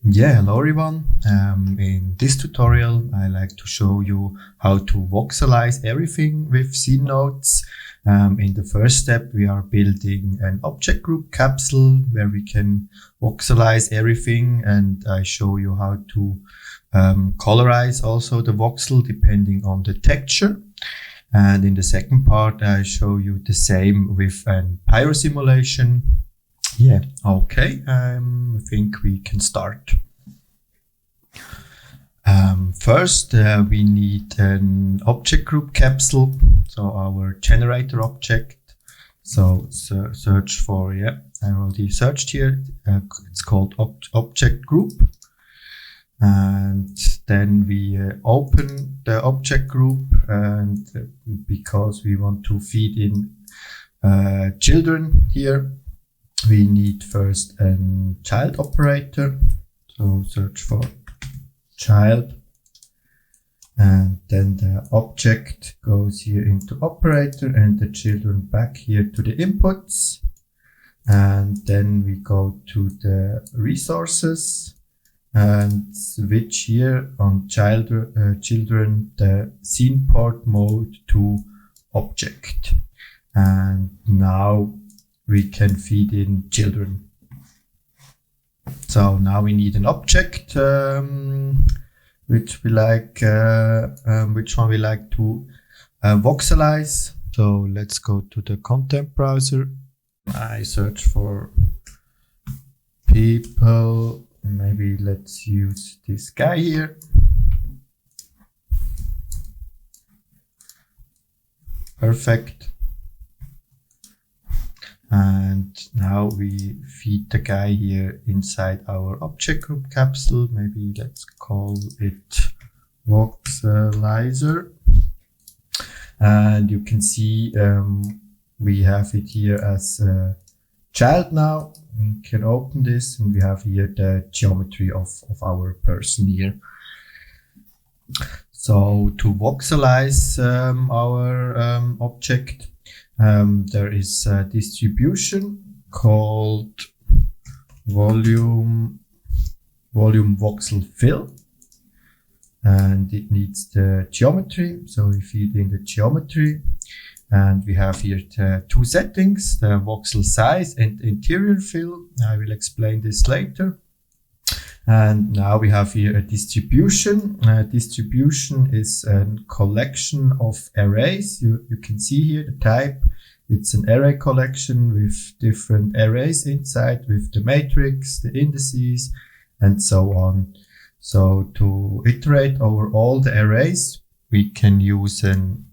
Yeah, hello everyone. In this tutorial, I like to show you how to voxelize everything with scene nodes. In the first step, we are building an object group capsule where we can voxelize everything, and I show you how to colorize also the voxel depending on the texture. And in the second part, I show you the same with an pyro simulation. Yeah, okay, I think we can start. First, we need an object group capsule, so our generator object. So search for, I already searched here, it's called object group. And then we open the object group, and because we want to feed in children here, we need first a child operator. So search for child, and then the object goes here into operator and the children back here to the inputs. And then we go to the resources and switch here on children the scene port mode to object. And now we can feed in children. So now we need an object, which one we like to voxelize. So let's go to the content browser. I search for people. Maybe let's use this guy here. Perfect. And now we feed the guy here inside our object group capsule. Maybe let's call it voxelizer. And you can see we have it here as a child now. We can open this and we have here the geometry of our person here. So to voxelize our object, there is a distribution called volume voxel fill, and it needs the geometry. So we feed in the geometry, and we have here the two settings, the voxel size and interior fill. I will explain this later. And now we have here a distribution. Distribution is a collection of arrays. You can see here the type. It's an array collection with different arrays inside, with the matrix, the indices, and so on. So to iterate over all the arrays, we can use an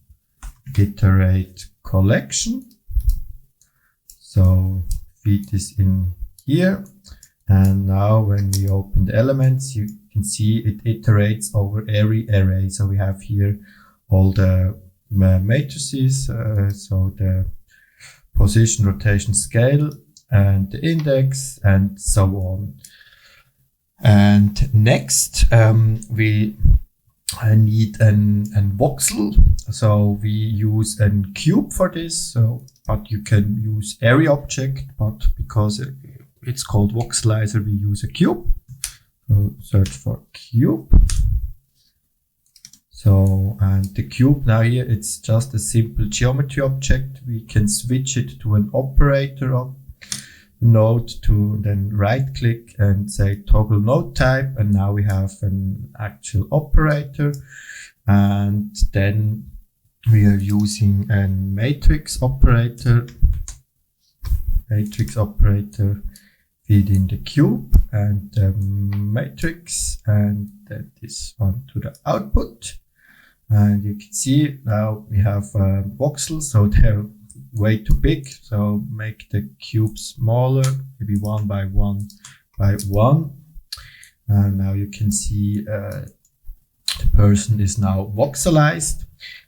iterate collection. So feed this in here. And now when we open the elements, you can see it iterates over every array. So we have here all the matrices, so the position, rotation, scale, and the index, and so on. And next, we need an voxel. So we use a cube for this. But you can use area object, but because it's called voxelizer, we use a cube. So search for cube. So, and the cube now here, it's just a simple geometry object. We can switch it to an operator node, to then right click and say toggle node type. And now we have an actual operator. And then we are using a matrix operator. Feed in the cube and the matrix, and that is on to the output. And you can see now we have voxels, so they're way too big. So make the cube smaller, maybe 1 by 1 by 1. And now you can see the person is now voxelized.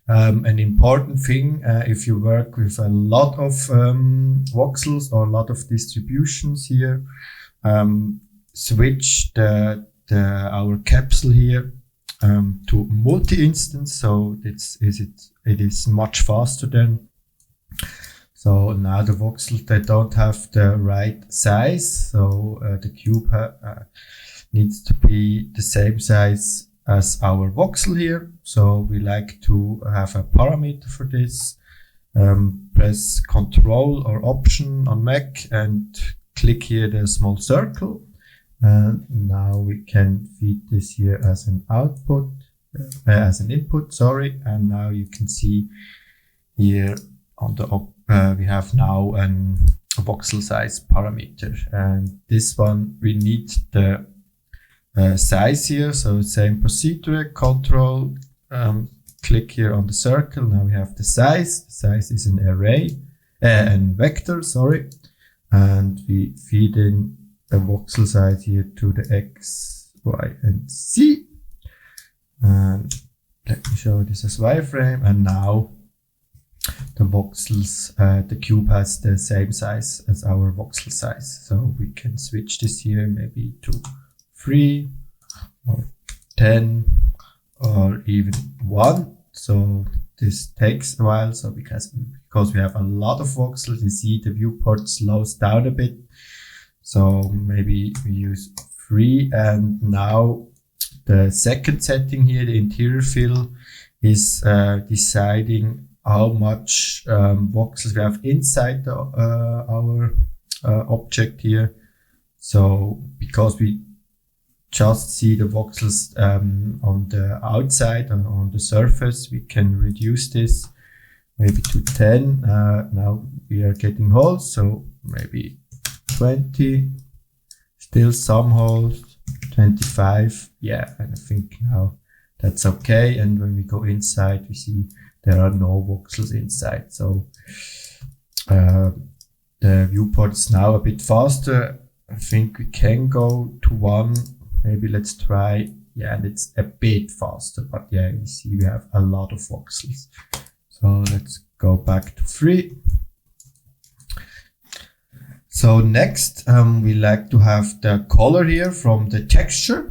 An important thing, if you work with a lot of voxels or a lot of distributions here, switch our capsule here to multi-instance, so it is much faster then. So now the voxels, they don't have the right size, so the cube needs to be the same size as our voxel here. So we like to have a parameter for this. Press Control or Option on Mac and click here the small circle. And now we can feed this here as an output, as an input, sorry. And now you can see here on the we have now a voxel size parameter, and this one we need the size here. So same procedure, Control, click here on the circle. Now we have the size. The size is an array, and vector, sorry, and we feed in a voxel size here to the X, Y, and Z. And let me show this as wireframe. And now the voxels, the cube has the same size as our voxel size. So we can switch this here maybe to 3 or 10 or even 1. So this takes a while. So because we have a lot of voxels, you see the viewport slows down a bit. So maybe we use 3, and now the second setting here, the interior fill, is deciding how much voxels we have inside our object here. So because we just see the voxels on the outside and on the surface, we can reduce this maybe to 10. Now we are getting holes, so maybe 20, still some holes, 25, yeah, and I think now that's okay. And when we go inside, we see there are no voxels inside. So the viewport is now a bit faster. I think we can go to 1. Maybe let's try. Yeah, and it's a bit faster, but yeah, you see we have a lot of voxels. So let's go back to 3. So next, we like to have the color here from the texture.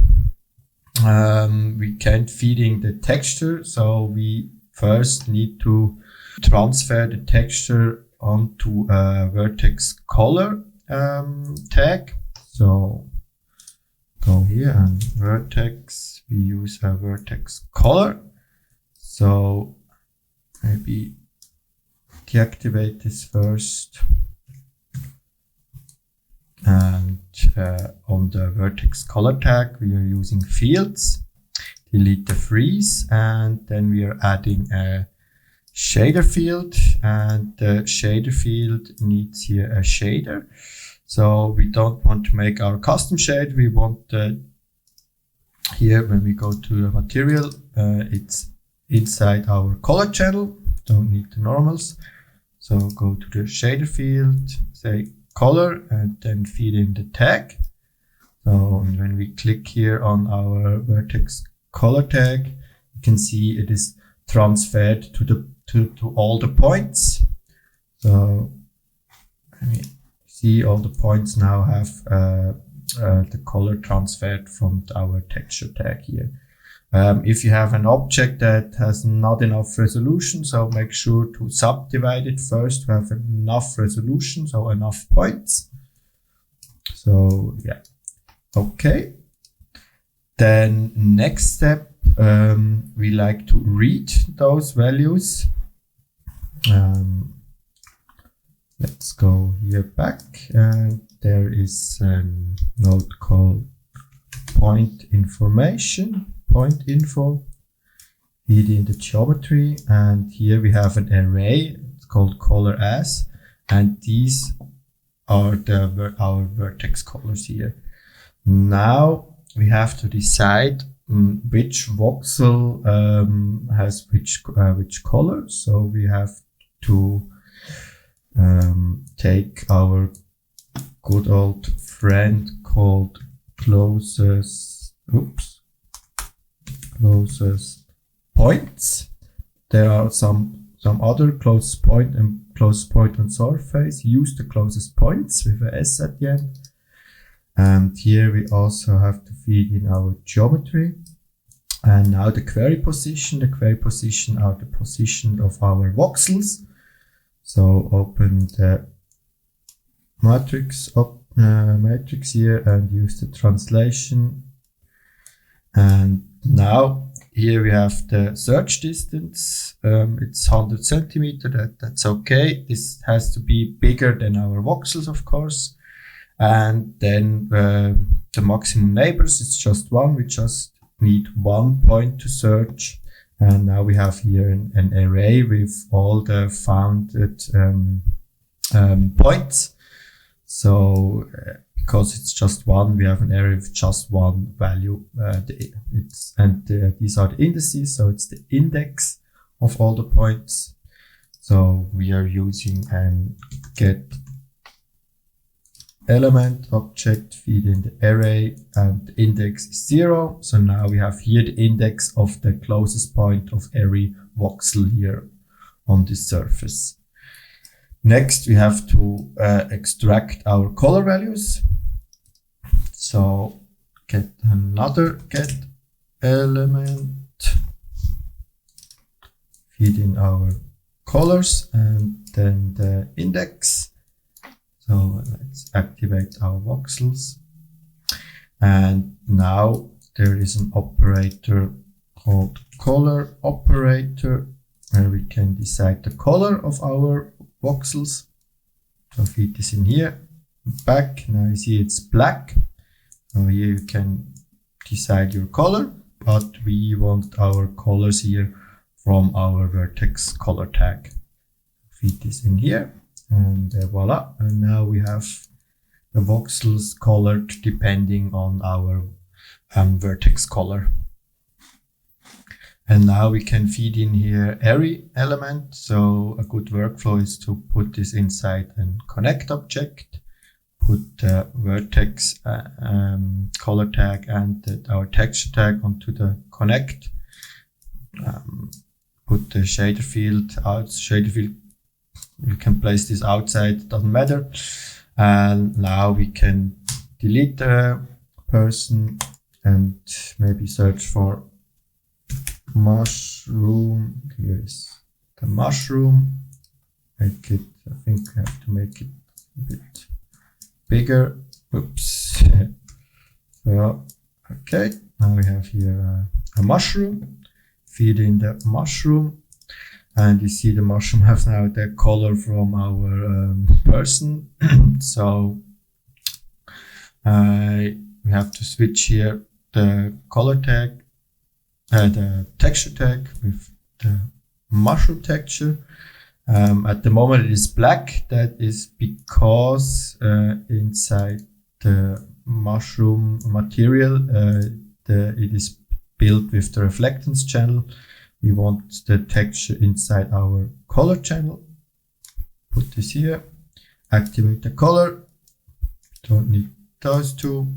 We can't feed in the texture, so we first need to transfer the texture onto a vertex color tag. So go here and vertex, we use a vertex color. So maybe deactivate this first. And on the vertex color tag, we are using fields. Delete the freeze, and then we are adding a shader field, and the shader field needs here a shader. So we don't want to make our custom shade. We want here when we go to the material, it's inside our color channel. Don't need the normals. So go to the shader field, say color, and then feed in the tag. So when we click here on our vertex color tag, you can see it is transferred to all the points. So I mean, see all the points now have the color transferred from our texture tag here. If you have an object that has not enough resolution, so make sure to subdivide it first to have enough resolution, so enough points. So yeah, okay. Then next step, we like to read those values. Let's go here back, and there is a node called point information. Point info, feed in the geometry, and here we have an array. It's called color as, and these are our vertex colors here. Now we have to decide which voxel has which color. So we have to take our good old friend called closest points. There are some other closest point and closest point on surface. Use the closest points with a S at the end. And here we also have to feed in our geometry. And now the query position. The query position are the position of our voxels. So open the matrix here and use the translation And now here we have the search distance. It's 100 centimeter. That's okay. This has to be bigger than our voxels, of course. And then the maximum neighbors, it's just one. We just need 1 point to search. And now we have here an array with all the founded points. So because it's just one, we have an array with just one value. These are the indices, so it's the index of all the points. So we are using an get element object, feed in the array, and the index is 0. So now we have here the index of the closest point of every voxel here on this surface. Next, we have to extract our color values. So get another get element, feed in our colors and then the index. So let's activate our voxels. And now there is an operator called color operator where we can decide the color of our voxels. So feed this in here. Back, now you see it's black. So here you can decide your color, but we want our colors here from our vertex color tag. Feed this in here and voila. And now we have the voxels colored depending on our vertex color. And now we can feed in here array element. So a good workflow is to put this inside an connect object, put the vertex color tag and our texture tag onto the connect, put the shader field out. Shader field, you can place this outside, doesn't matter. And now we can delete the person and maybe search for mushroom. Here is the mushroom. Make it, I think I have to make it a bit bigger. Oops. So, okay, now we have here a mushroom. Feed in the mushroom. And you see the mushroom has now the color from our person. So we have to switch here the color tag, the texture tag with the mushroom texture. At the moment it is black. That is because inside the mushroom material it is built with the reflectance channel. We want the texture inside our color channel. Put this here, activate the color, don't need those two,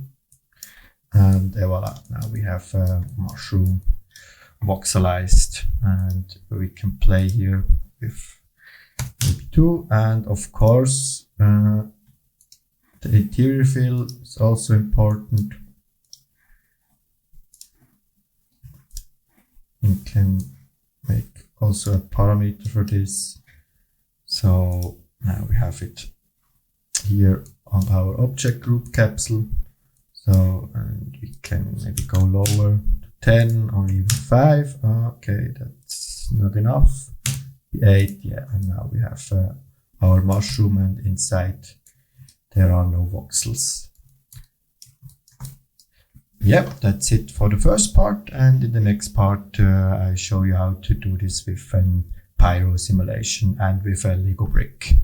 and voila, now we have mushroom voxelized, and we can play here with two. And of course the interior fill is also important. You can make also a parameter for this. So now we have it here on our object group capsule. So, and we can maybe go lower to 10 or even 5. Okay, that's not enough. 8, yeah, and now we have our mushroom, and inside there are no voxels. Yep, that's it for the first part, and in the next part I show you how to do this with a pyro simulation and with a Lego brick.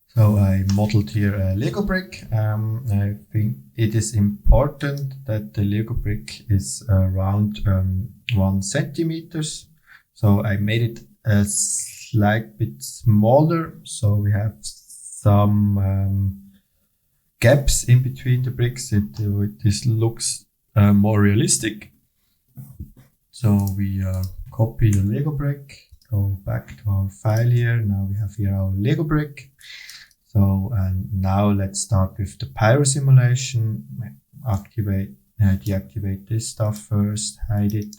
So I modeled here a Lego brick. I think it is important that the Lego brick is around 1 centimeters. So I made it a slight bit smaller, so we have some gaps in between the bricks. This looks more realistic. So we copy the Lego brick, go back to our file here. Now we have here our Lego brick. So and now let's start with the pyro simulation. Deactivate this stuff first, hide it.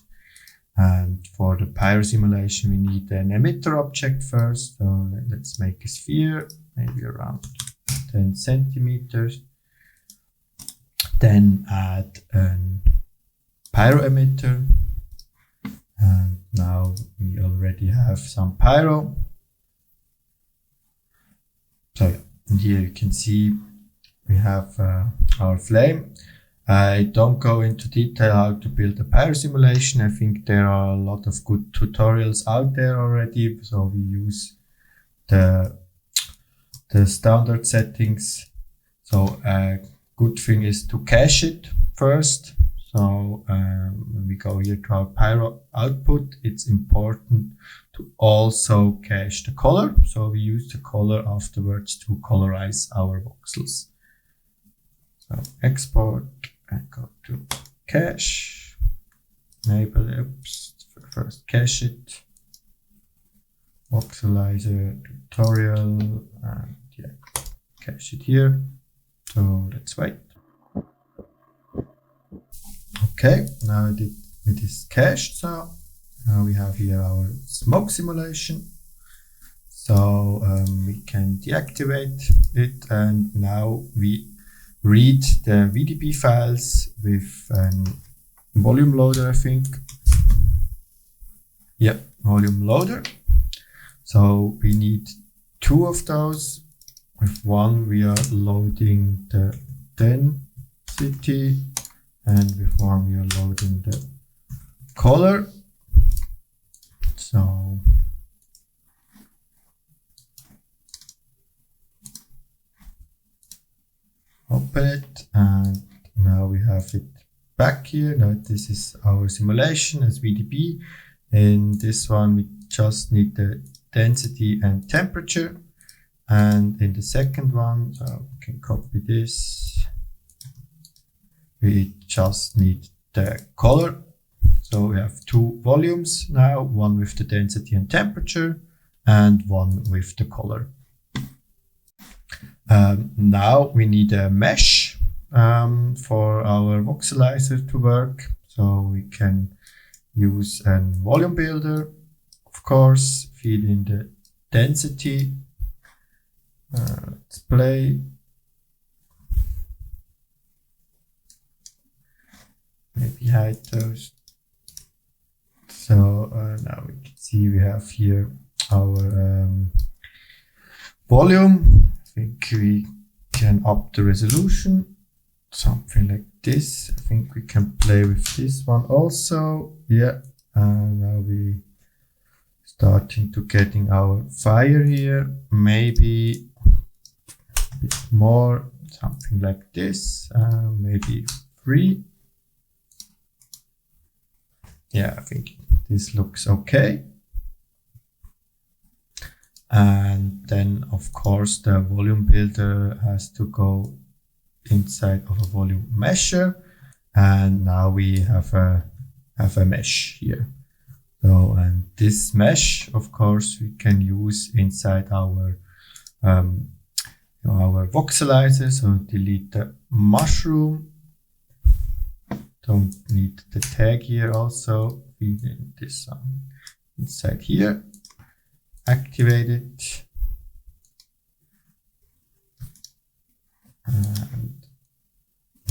And for the pyro simulation we need an emitter object first. So let's make a sphere, maybe around 10 centimeters. Then add an pyro emitter. And now we already have some pyro. So yeah, and here you can see we have our flame. I don't go into detail how to build a pyro simulation. I think there are a lot of good tutorials out there already. So we use the standard settings. So a good thing is to cache it first. So when we go here to our pyro output, it's important to also cache the color. So we use the color afterwards to colorize our voxels. So export and go to cache, enable first cache it, voxelizer tutorial, and yeah, cache it here. So let's wait. Okay, now it is cached. So now we have here our smoke simulation. So we can deactivate it, and now we read the VDB files with a volume loader, I think. Yep, volume loader. So we need 2 of those. With one we are loading the density, and with one we are loading the color. So open it, and now we have it back here. Now this is our simulation as VDB. In this one we just need the density and temperature, and in the second one, so we can copy this, we just need the color. So we have 2 volumes now, one with the density and temperature and one with the color. Now we need a mesh for our voxelizer to work. So we can use a volume builder, of course, feed in the density. Let's play. Maybe hide those. So now we can see we have here our volume. I think we can up the resolution, something like this. I think we can play with this one also. Yeah, now we starting to getting our fire here. Maybe a bit more, something like this. Maybe 3. Yeah, I think this looks okay. And then of course the volume builder has to go inside of a volume mesher, and now we have a mesh here. So, and this mesh, of course, we can use inside our voxelizer. So delete the mushroom. Don't need the tag here also. Feed in this inside here. Activate it. And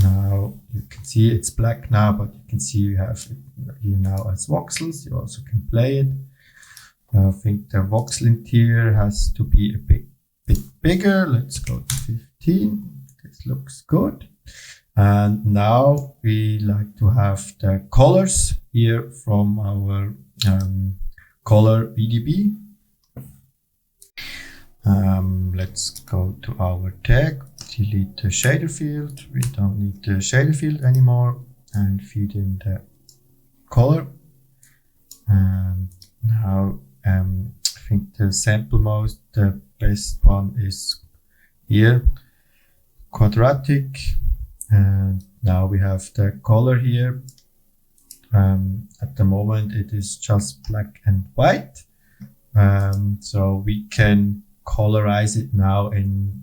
now you can see it's black now, but you can see we have it here now as voxels. You also can play it. I think the voxel interior has to be a bit bigger. Let's go to 15. This looks good. And now we like to have the colors here from our color VDB. Let's go to our tag, delete the shader field. We don't need the shader field anymore, and feed in the color. And now I think the sample mode, the best one is here, quadratic. And now we have the color here. At the moment it is just black and white. So we can colorize it now in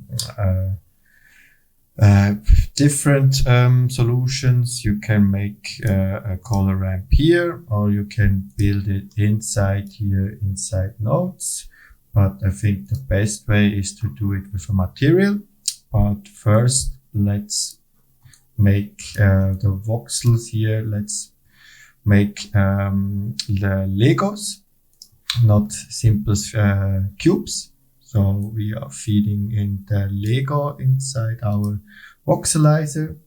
different solutions. You can make a color ramp here, or you can build it inside here, inside nodes. But I think the best way is to do it with a material. But first, let's make the voxels here. Let's make the Legos, not simple cubes. So we are feeding in the Lego inside our voxelizer.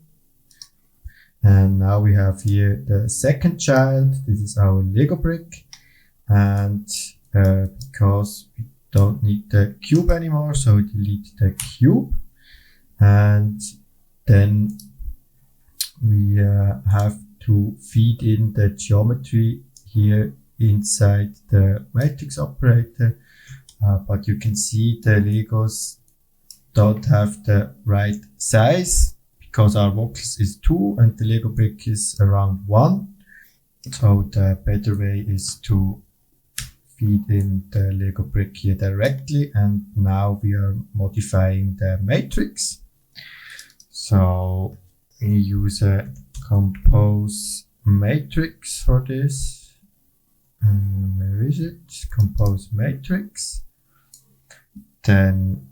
And now we have here the second child. This is our Lego brick. And because we don't need the cube anymore, so we delete the cube. And then we have to feed in the geometry here inside the matrix operator. But you can see the Legos don't have the right size because our voxels is 2 and the Lego brick is around 1. So the better way is to feed in the Lego brick here directly, and now we are modifying the matrix. So we use a compose matrix for this. Where is it? Compose matrix. Then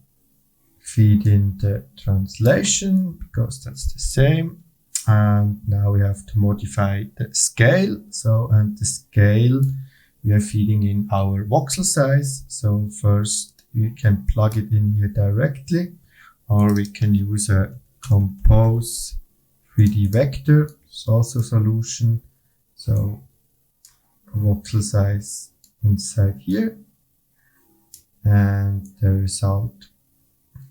feed in the translation because that's the same. And now we have to modify the scale. So, and the scale we are feeding in our voxel size. So first we can plug it in here directly, or we can use a compose 3D vector. It's also a solution. So voxel size inside here, and the result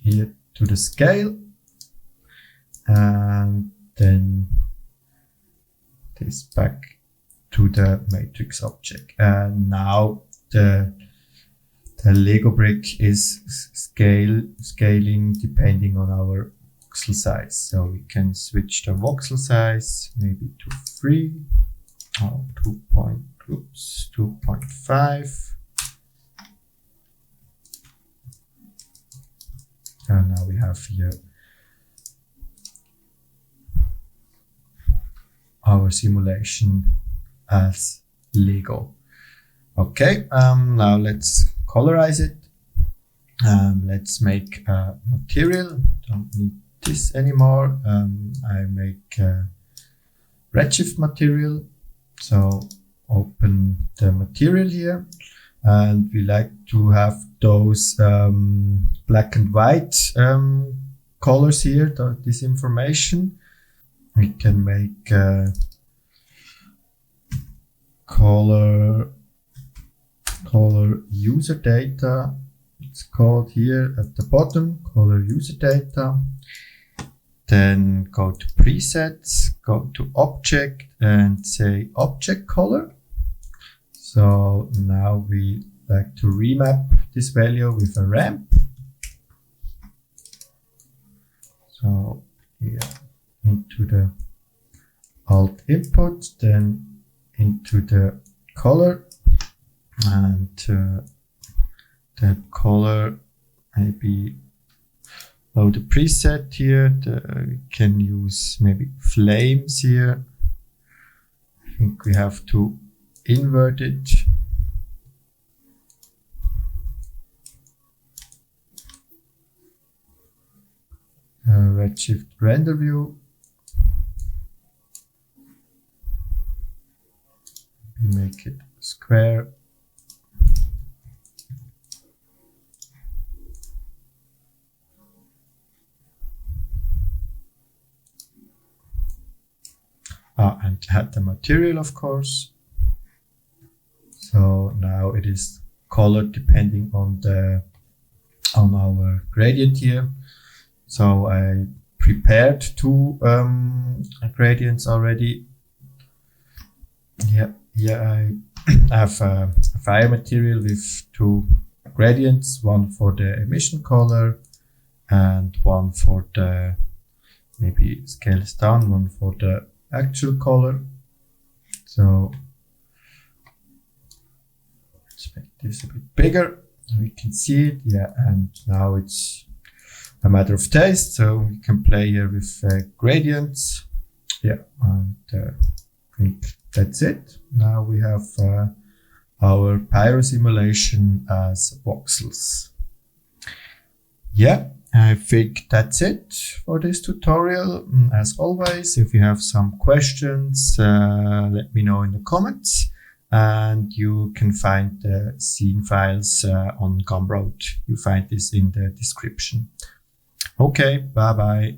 here to the scale, and then this back to the matrix object. And now the Lego brick is scaling depending on our voxel size. So we can switch the voxel size maybe to 3 or 2.5. And now we have here our simulation as Lego. Okay, now let's colorize it. Let's make a material. Don't need this anymore. I make a redshift material. So open the material here, and we like to have those black and white colors here, this information. We can make color user data. It's called here at the bottom, color user data. Then go to presets, go to object and say object color. So now we like to remap this value with a ramp. So here into the alt input, then into the color, and the color maybe load the preset here. We can use maybe flames here. I think we have to invert it. Redshift render view. We make it square. And add the material, of course. So now it is colored depending on our gradient here. So I prepared 2 gradients already. Here I have a fire material with 2 gradients, one for the emission color and one for the, maybe scale this down, one for the actual color. So let's make this a bit bigger. We can see it, yeah, and now it's a matter of taste. So we can play here with gradients, yeah, and I think that's it. Now we have our pyro simulation as voxels. Yeah, I think that's it for this tutorial. As always, if you have some questions, let me know in the comments. And you can find the scene files on Gumroad. You find this in the description. Okay, bye bye.